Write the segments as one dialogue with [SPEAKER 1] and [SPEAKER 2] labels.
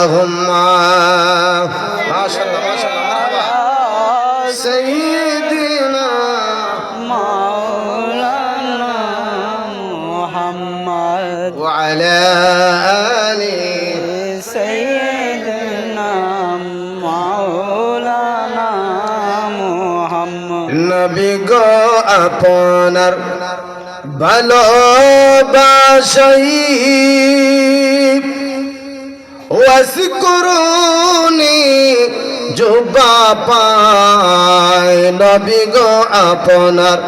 [SPEAKER 1] আল্লাহুম্মা মাশাআল্লাহ মাশাআল্লাহ মারহাবা সাইয়্যিদিনা
[SPEAKER 2] মাওলানা মুহাম্মদ
[SPEAKER 1] ওয়া আলা আলি
[SPEAKER 2] সাইয়্যিদিনা মাওলানা মুহাম্মদ
[SPEAKER 1] নবী গো আপনার ভালোবাসাই ওয়াসকুরুনি জুবা পায় নবী গো আপনার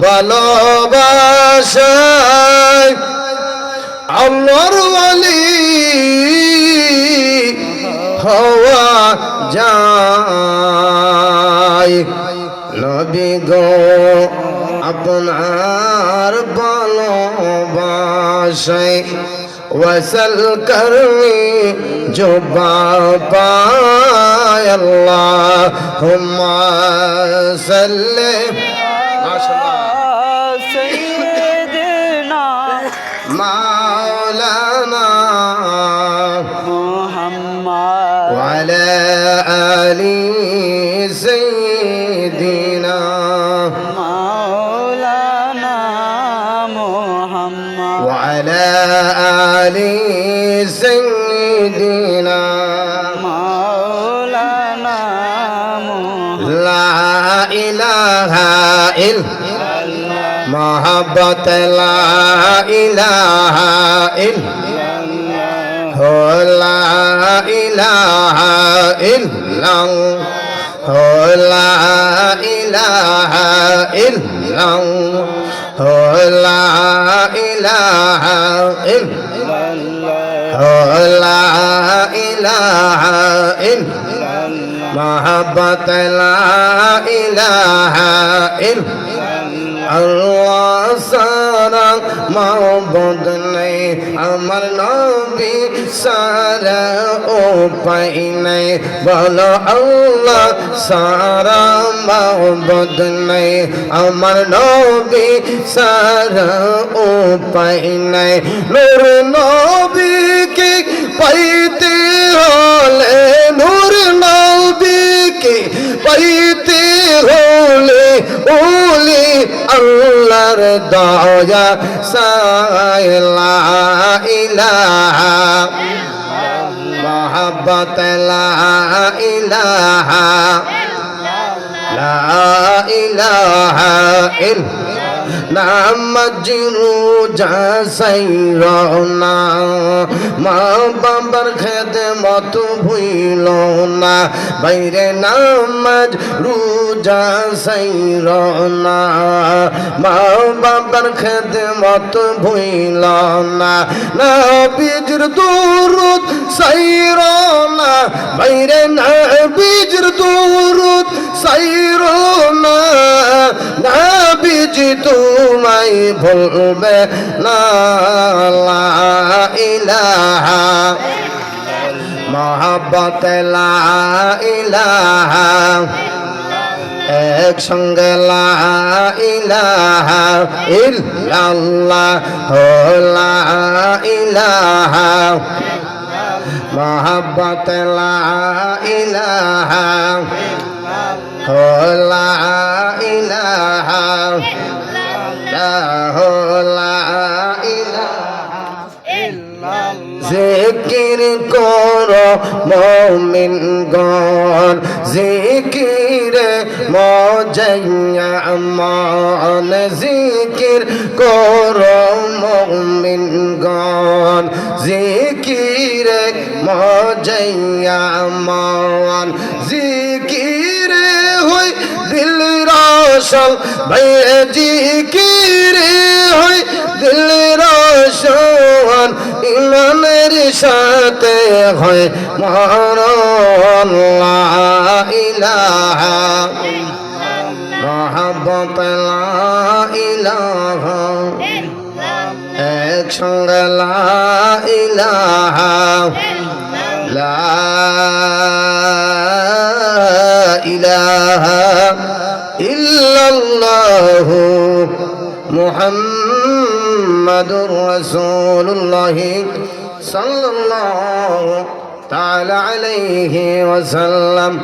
[SPEAKER 1] ভালোবাসায় আল্লাহর ওয়ালি হওয়া যায় নবী গো আপনার ভালোবাসায় ওয়াসাল করনি জুবা পায় আল্লাহুম্মা সাল্লি মাশাআল্লাহ
[SPEAKER 2] সাইয়্যিদিনা
[SPEAKER 1] মাওলানা
[SPEAKER 2] মুহাম্মদ
[SPEAKER 1] ওয়া আলা আলি সাইয়্যিদিনা
[SPEAKER 2] মাওলানা মুহাম্মদ
[SPEAKER 1] ওয়া আলা আলি সাইয়্যিদিনা
[SPEAKER 2] মাওলানা মুহাম্মদ
[SPEAKER 1] লা ইলাহা ইল্লাল্লাহ মোহাব্বত লা ইলাহা ইল্লাল্লাহ লা ইলাহা ইল্লাল্লাহ লা ইলাহা ইল্লাল্লাহ লা ইলাহা ইল্লাল্লাহ লা ইলাহা ইল্লাল্লাহ মোহাব্বত লা ইলাহা ইল্লাল্লাহ আল্লাহ সারা মাবুদ নেই আমার নবী সারা উপায় নেই বলো আল্লাহ সারা মাবুদ নেই আমার নবী সারা উপায় নেই নূর নবীকে পাইতে হলে নূর নবীকে পাইতে হলে ওলি আল্লাহর দয়া সাইলা ইলাহা মোহাব্বত লা ইলাহা লা ইলাহা নাম মজরু জাসাইরনা মা বাবার খেদমত ভুইল না বাইরে নামাজ রোজা সাইরনা মা বাবার খেদমত ভুইল না নবীর দুরূদ সাইরনা বাইরে নবীর দুরূদ সাইরনা নবীজি তোমায় ভুলবে না লা ইলাহা মোহাব্বত লা ইলাহা এক সঙ্গে লা ইলাহা ইল্লাল্লাহ লা ইলাহা মোহাব্বত লা ইলাহা লা ইলাহা লা ইলাহা জিকির করো মুমিনগণ জিকিরে মজাইয়া মান জিকির করো মুমিনগণ জিকিরে মজাইয়া মান জিকিরে হই দিল রোশন ভাই জিকিরে হই দিল রোশন ইমানের সাথে হয় মরণ লা ইলাহা মোহাব্বত লা ইলাহা এক সঙ্গে লা ইলাহা লা ইলাহা ইল্লাল্লাহ মুহাম্মাদুর রাসূলুল্লাহ সাল্লাল্লাহু تعالى عليه وسلم